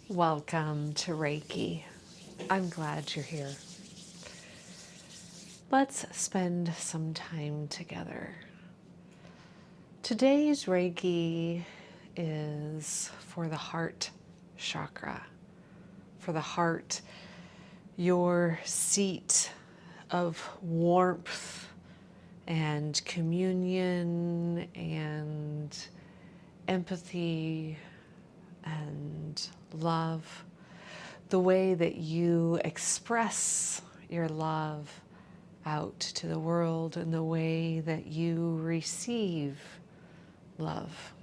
Welcome to Reiki. I'm glad you're here. Let's spend some time together. Today's Reiki is for the Heart Chakra, for the heart, your seat of warmth and communion and empathy and love, the way that you express your love out to the world and the way that you receive love.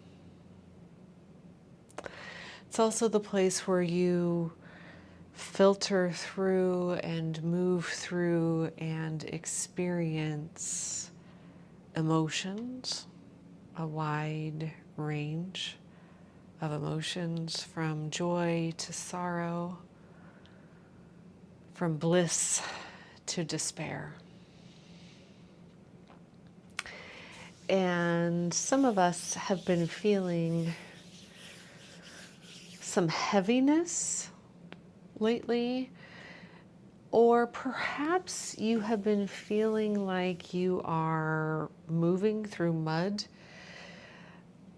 It's also the place where you filter through and move through and experience emotions, a wide range of emotions, from joy to sorrow, from bliss to despair. And some of us have been feeling some heaviness lately, or perhaps you have been feeling like you are moving through mud.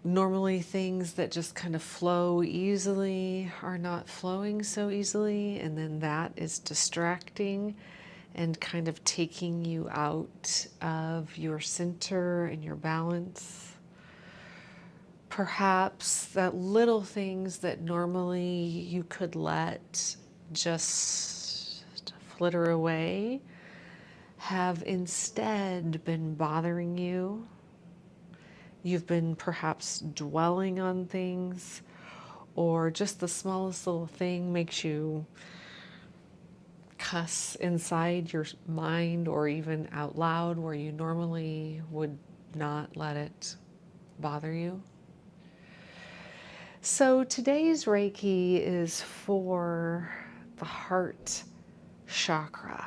Normally things that just kind of flow easily are not flowing so easily, and then that is distracting and kind of taking you out of your center and your balance. Perhaps that little things that normally you could let just flitter away have instead been bothering you. You've been perhaps dwelling on things, or just the smallest little thing makes you cuss inside your mind or even out loud where you normally would not let it bother you. So today's Reiki is for the heart chakra,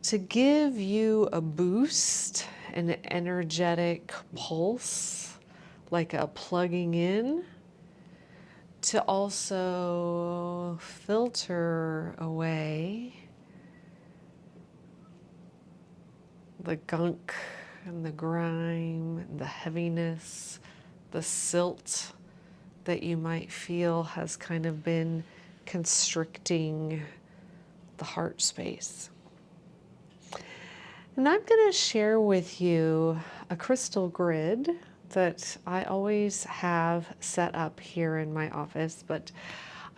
to give you a boost, an energetic pulse, like a plugging in, to also filter away the gunk and the grime and the heaviness, the silt that you might feel has kind of been constricting the heart space. And I'm going to share with you a crystal grid that I always have set up here in my office, but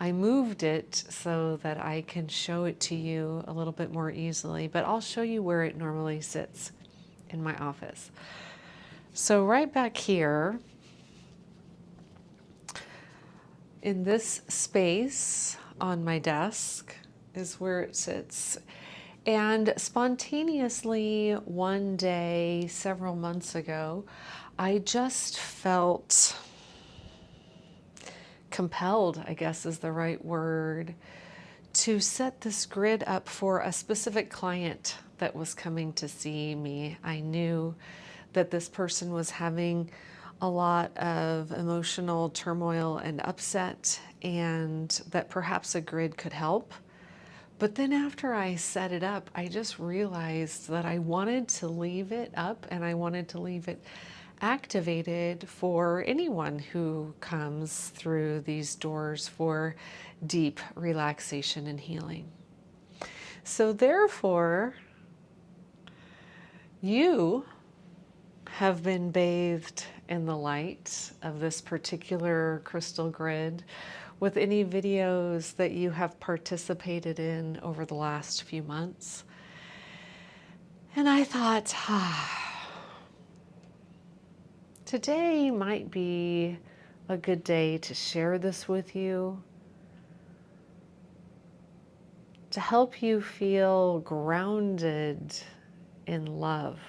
I moved it so that I can show it to you a little bit more easily, but I'll show you where it normally sits in my office. So right back here in this space on my desk is where it sits. And spontaneously one day, several months ago, I just felt compelled, I guess is the right word, to set this grid up for a specific client that was coming to see me. I knew that this person was having a lot of emotional turmoil and upset, and that perhaps a grid could help. But then after I set it up, I just realized that I wanted to leave it up and I wanted to leave it activated for anyone who comes through these doors for deep relaxation and healing. So therefore, you have been bathed in the light of this particular crystal grid with any videos that you have participated in over the last few months. And I thought, today might be a good day to share this with you, to help you feel grounded in love,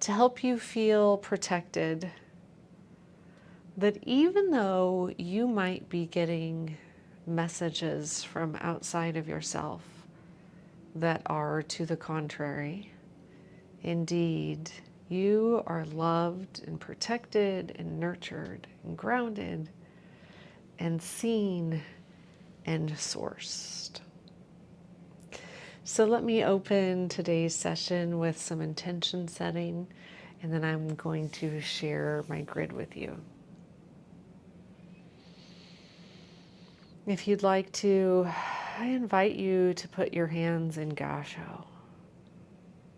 to help you feel protected, that even though you might be getting messages from outside of yourself that are to the contrary, indeed, You are loved and protected and nurtured and grounded and seen and sourced. So let me open today's session with some intention setting, and then I'm going to share my grid with you. If you'd like to, I invite you to put your hands in gasho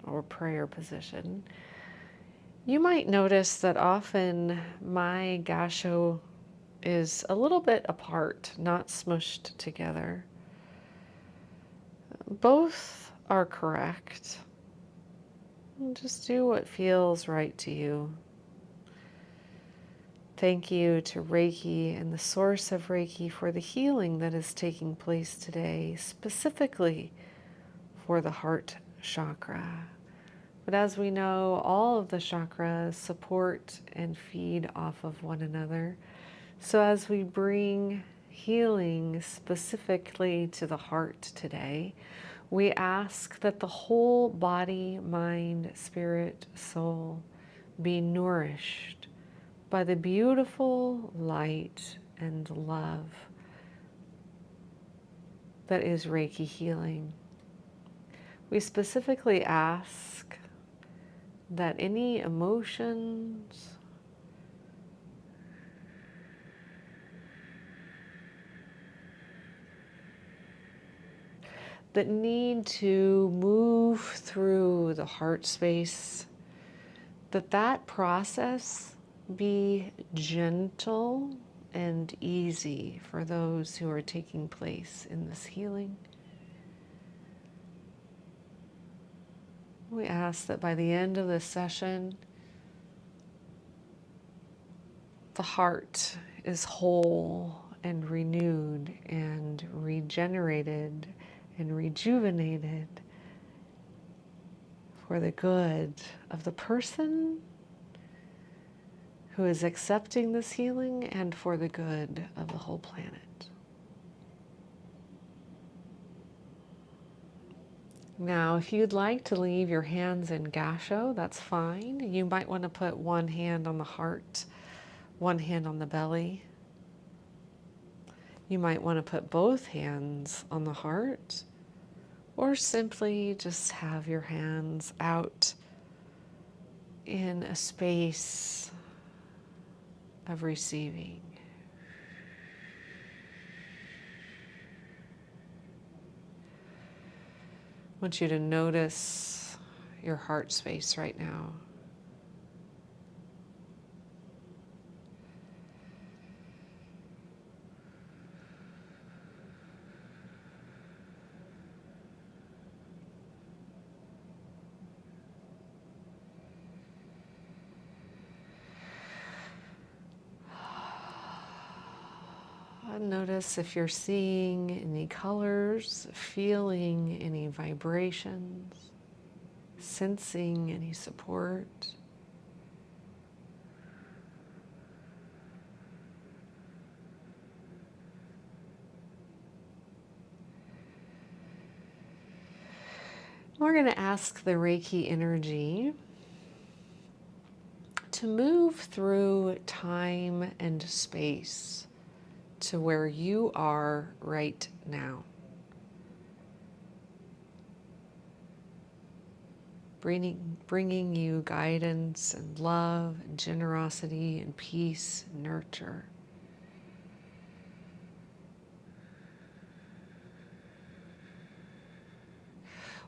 or prayer position. You might notice that often my gasho is a little bit apart, not smushed together. Both are correct. Just do what feels right to you. Thank you to Reiki and the source of Reiki for the healing that is taking place today, specifically for the heart chakra. But as we know, all of the chakras support and feed off of one another. So as we bring healing specifically to the heart today, we ask that the whole body, mind, spirit, soul be nourished by the beautiful light and love that is Reiki healing. We specifically ask that any emotions, that need to move through the heart space, that process be gentle and easy for those who are taking place in this healing. We ask that by the end of this session, the heart is whole and renewed and regenerated and rejuvenated for the good of the person who is accepting this healing and for the good of the whole planet. Now, if you'd like to leave your hands in gasho, that's fine. You might want to put one hand on the heart, one hand on the belly. You might want to put both hands on the heart, or simply just have your hands out in a space of receiving. I want you to notice your heart space right now. Notice if you're seeing any colors, feeling any vibrations, sensing any support. We're going to ask the Reiki energy to move through time and space to where you are right now. Bringing you guidance and love and generosity and peace and nurture.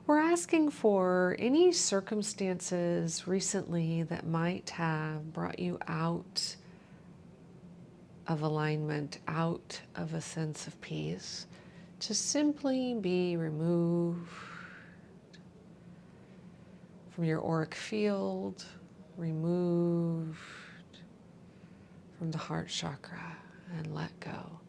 We're asking for any circumstances recently that might have brought you out of alignment, out of a sense of peace, to simply be removed from your auric field, removed from the heart chakra, and let go.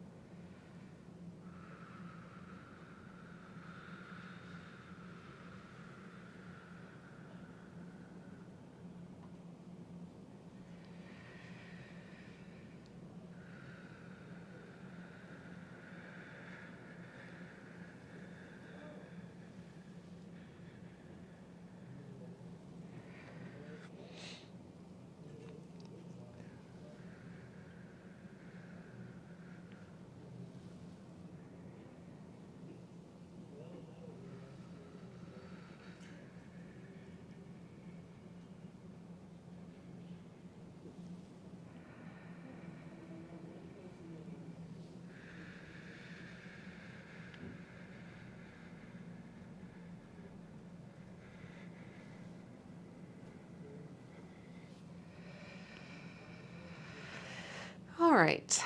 All right.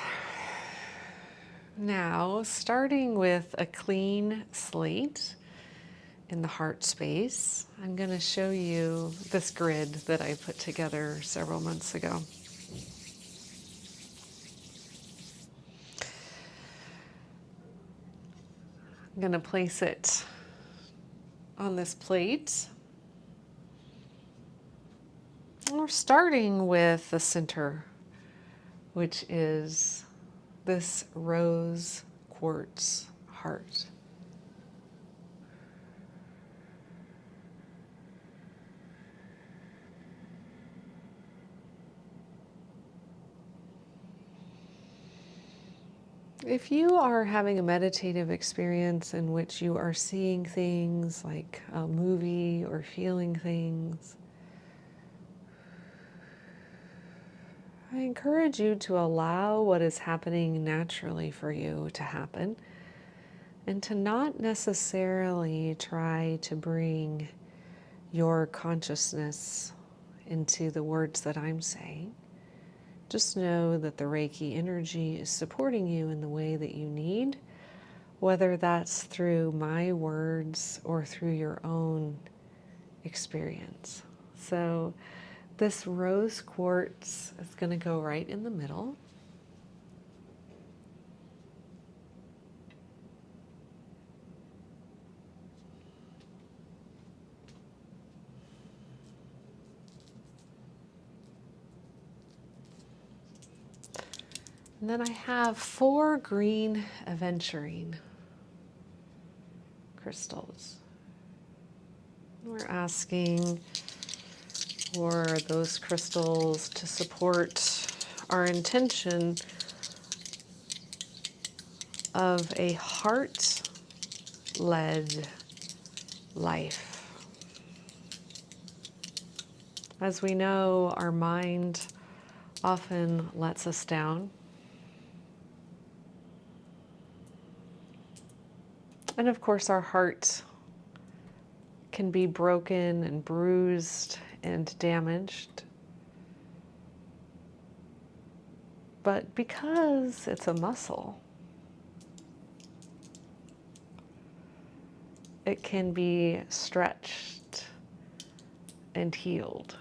Now, starting with a clean slate in the heart space, I'm going to show you this grid that I put together several months ago. I'm going to place it on this plate. We're starting with the center, which is this rose quartz heart. If you are having a meditative experience in which you are seeing things like a movie or feeling things, I encourage you to allow what is happening naturally for you to happen and to not necessarily try to bring your consciousness into the words that I'm saying. Just know that the Reiki energy is supporting you in the way that you need, whether that's through my words or through your own experience. So this rose quartz is going to go right in the middle. And then I have 4 green Aventurine crystals. We're asking for those crystals to support our intention of a heart-led life. As we know, our mind often lets us down. And of course, our heart can be broken and bruised and damaged. But because it's a muscle, it can be stretched and healed.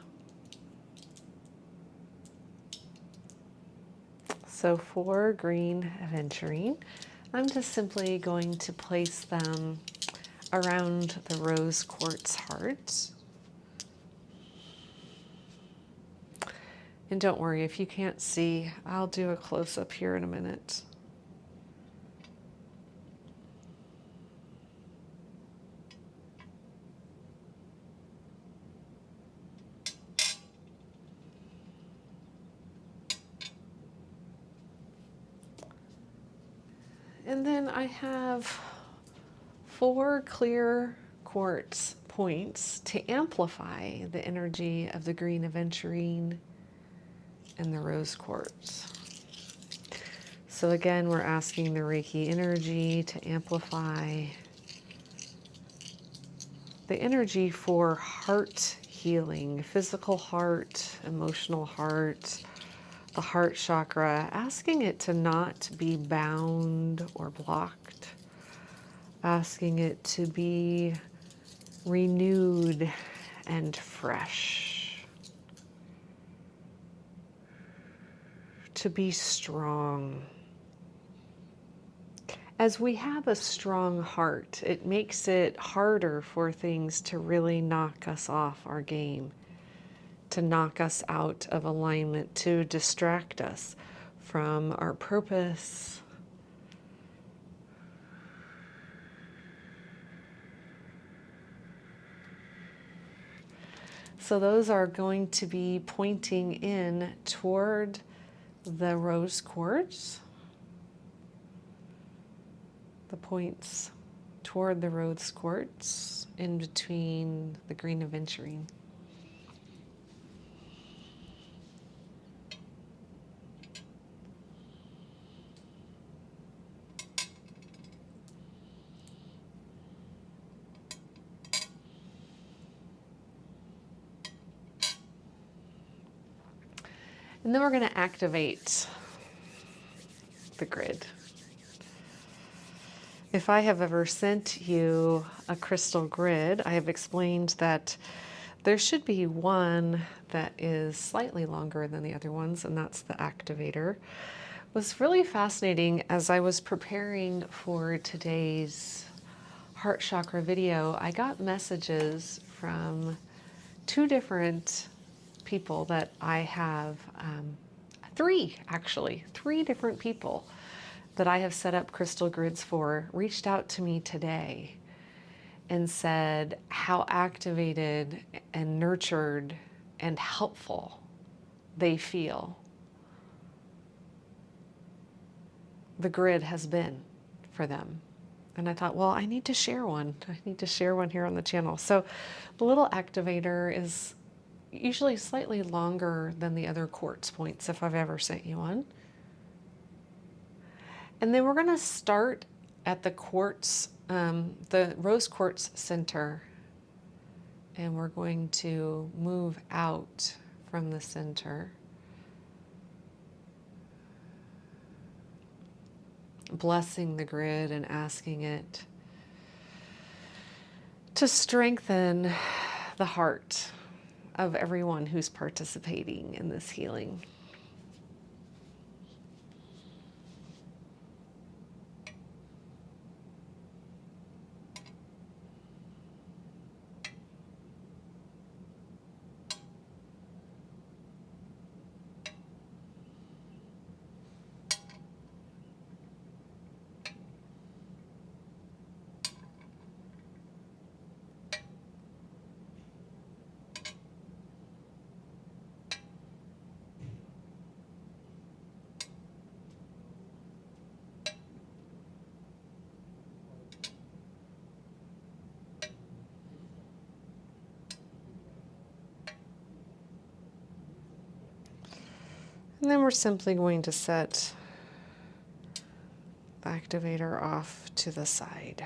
So 4 green Aventurine, I'm just simply going to place them around the rose quartz heart. And don't worry, if you can't see, I'll do a close-up here in a minute. And then I have 4 clear quartz points to amplify the energy of the green Aventurine and the rose quartz. So again, we're asking the Reiki energy to amplify the energy for heart healing, physical heart, emotional heart, the heart chakra, asking it to not be bound or blocked, asking it to be renewed and fresh, to be strong. As we have a strong heart, it makes it harder for things to really knock us off our game, to knock us out of alignment, to distract us from our purpose. So those are going to be pointing in toward the rose quartz, the points toward the rose quartz in between the green Aventurine. And then we're going to activate the grid. If I have ever sent you a crystal grid, I have explained that there should be one that is slightly longer than the other ones, and that's the activator. It was really fascinating as I was preparing for today's Heart Chakra video. I got messages from two different people that I have, three different people that I have set up crystal grids for, reached out to me today and said how activated and nurtured and helpful they feel the grid has been for them. And I thought, well, I need to share one. I need to share one here on the channel. So the little activator is usually slightly longer than the other quartz points if I've ever sent you one. And then we're going to start at the quartz, the rose quartz center, and we're going to move out from the center, blessing the grid and asking it to strengthen the heart of everyone who's participating in this healing. And then we're simply going to set the activator off to the side.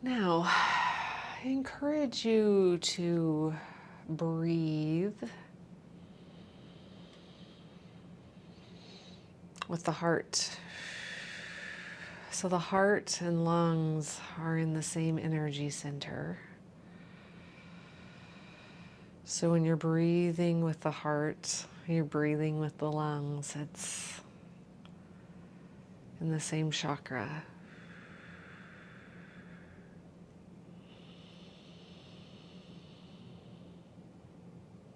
Now, I encourage you to breathe with the heart. So the heart and lungs are in the same energy center. So when you're breathing with the heart, you're breathing with the lungs. It's in the same chakra.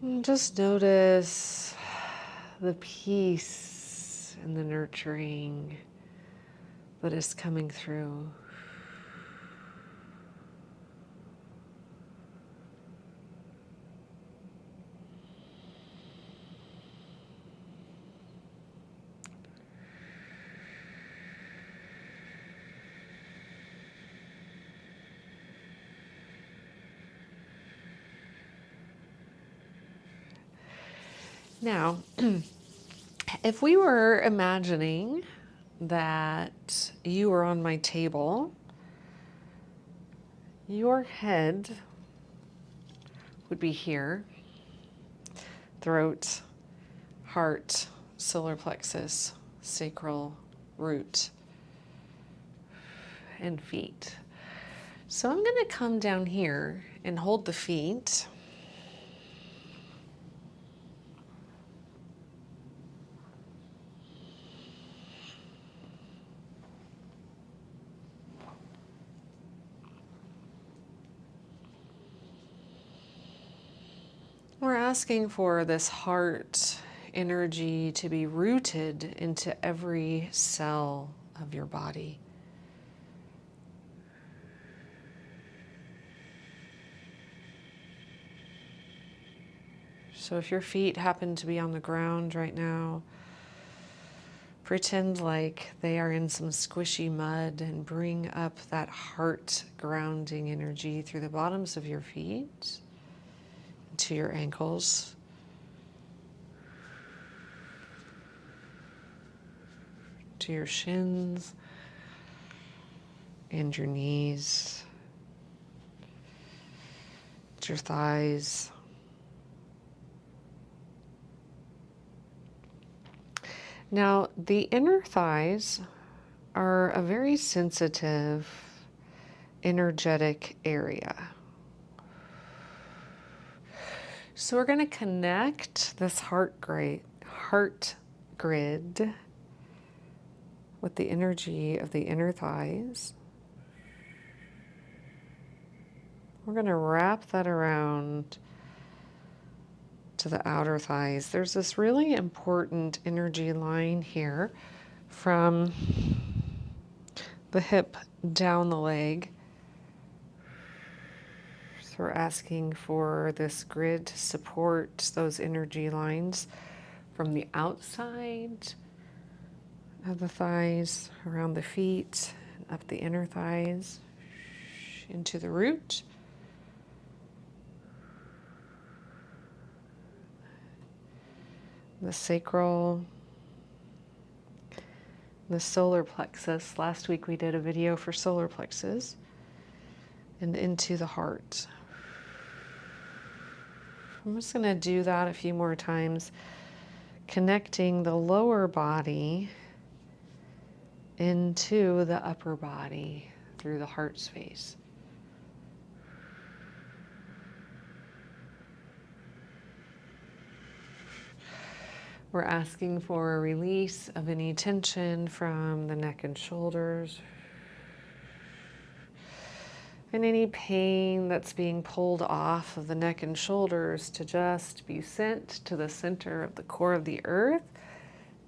And just notice the peace and the nurturing that is coming through. Now, if we were imagining that you were on my table, your head would be here, throat, heart, solar plexus, sacral, root, and feet. So I'm going to come down here and hold the feet. We're asking for this heart energy to be rooted into every cell of your body. So if your feet happen to be on the ground right now, pretend like they are in some squishy mud and bring up that heart grounding energy through the bottoms of your feet to your ankles. To your shins and your knees, to your thighs. Now, the inner thighs are a very sensitive, energetic area. So we're going to connect this heart grid with the energy of the inner thighs. We're going to wrap that around to the outer thighs. There's this really important energy line here from the hip down the leg. So we're asking for this grid to support those energy lines from the outside of the thighs, around the feet, up the inner thighs, into the root. The sacral, the solar plexus. Last week we did a video for solar plexus. And into the heart. I'm just going to do that a few more times, connecting the lower body into the upper body through the heart space. We're asking for a release of any tension from the neck and shoulders, and any pain that's being pulled off of the neck and shoulders to just be sent to the center of the core of the earth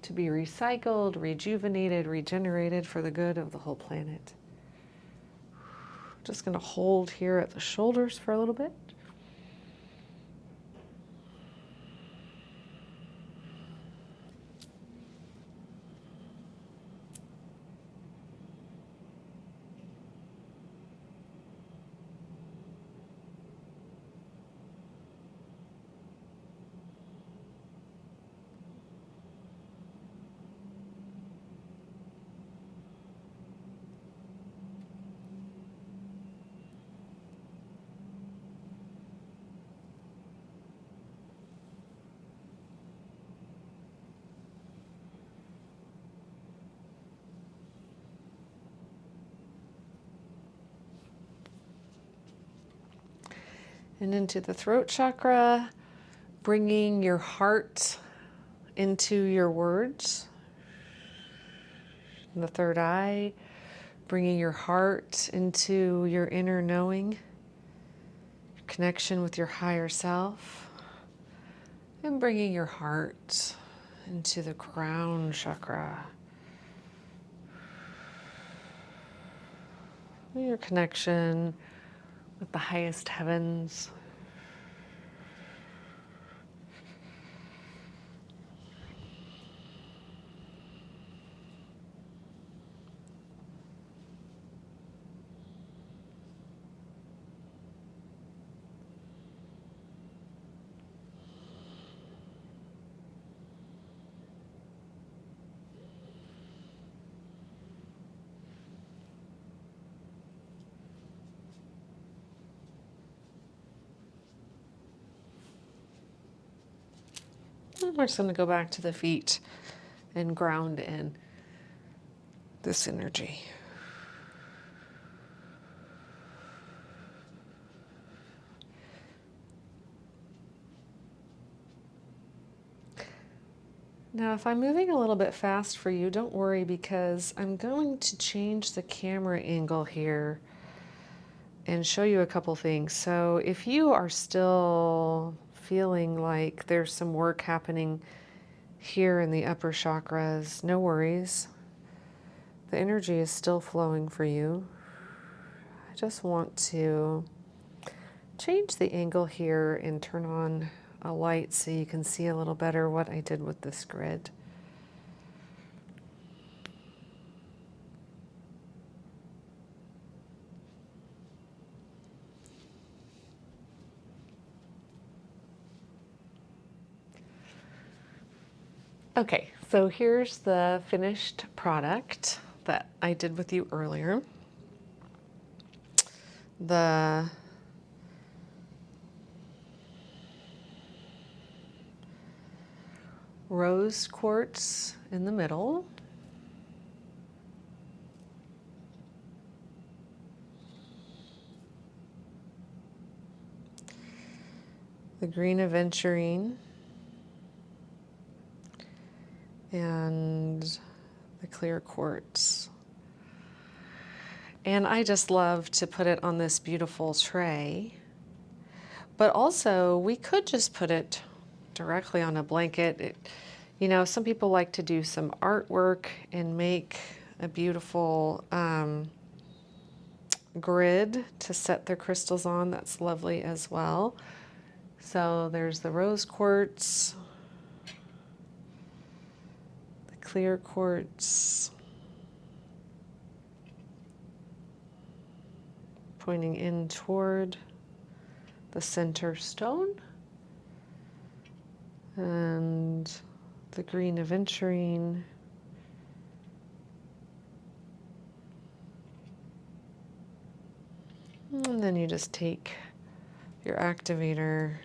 to be recycled, rejuvenated, regenerated for the good of the whole planet. Just going to hold here at the shoulders for a little bit. And into the throat chakra, bringing your heart into your words. And the third eye, bringing your heart into your inner knowing, connection with your higher self, and bringing your heart into the crown chakra. Your connection with the highest heavens. We're just going to go back to the feet and ground in this energy. Now, if I'm moving a little bit fast for you, don't worry, because I'm going to change the camera angle here and show you a couple things. So if you are still feeling like there's some work happening here in the upper chakras, no worries. The energy is still flowing for you. I just want to change the angle here and turn on a light so you can see a little better what I did with this grid. Okay, so here's the finished product that I did with you earlier. The rose quartz in the middle. The green aventurine. And the clear quartz. And I just love to put it on this beautiful tray. But also, we could just put it directly on a blanket. You know, some people like to do some artwork and make a beautiful grid to set their crystals on. That's lovely as well. So there's the rose quartz, the clear quartz, pointing in toward the center stone, and the green aventurine, and then you just take your activator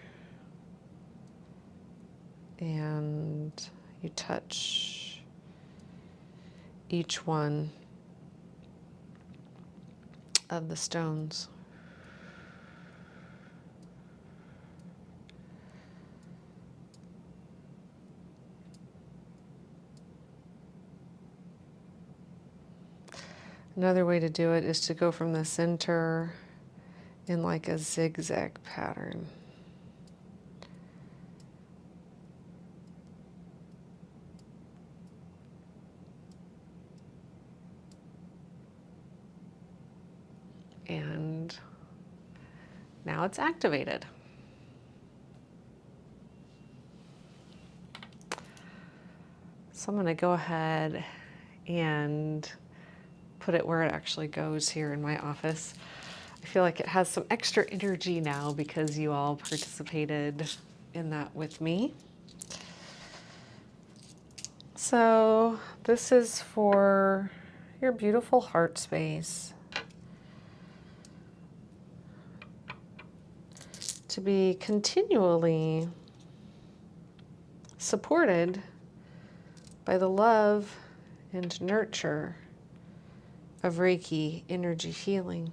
and you touch each one of the stones. Another way to do it is to go from the center in like a zigzag pattern. And now it's activated. So I'm going to go ahead and put it where it actually goes here in my office. I feel like it has some extra energy now because you all participated in that with me. So this is for your beautiful heart space. To be continually supported by the love and nurture of Reiki energy healing.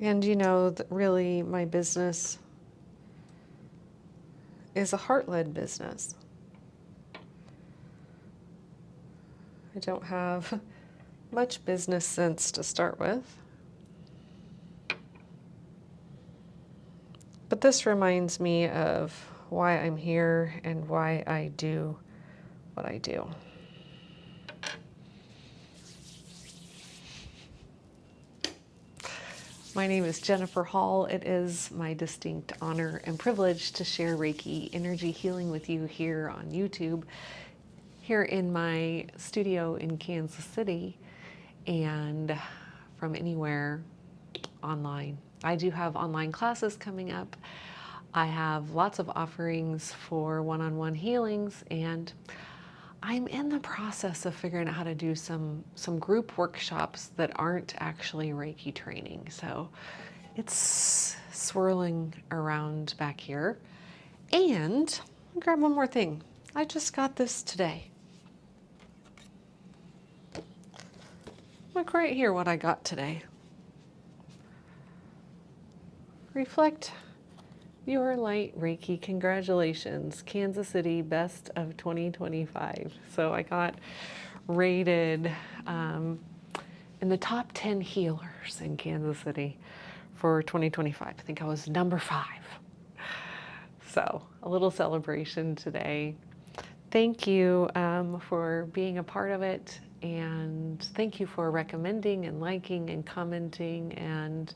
And you know that really my business is a heart-led business. I don't have much business sense to start with. But this reminds me of why I'm here and why I do what I do. My name is Jennifer Hall. It is my distinct honor and privilege to share Reiki energy healing with you here on YouTube, here in my studio in Kansas City, and from anywhere online. I do have online classes coming up. I have lots of offerings for one-on-one healings, and I'm in the process of figuring out how to do some group workshops that aren't actually Reiki training. So it's swirling around back here. And I'll grab one more thing. I just got this today. Look right here what I got today. Reflect your light Reiki. Congratulations, Kansas City Best of 2025. So I got rated in the top 10 healers in Kansas City for 2025. I think I was number 5. So a little celebration today. Thank you for being a part of it, and thank you for recommending and liking and commenting and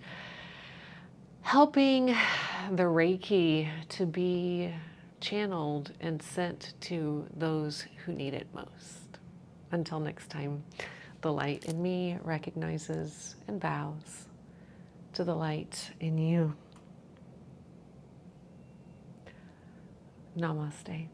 helping the Reiki to be channeled and sent to those who need it most. Until next time, the light in me recognizes and bows to the light in you. Namaste.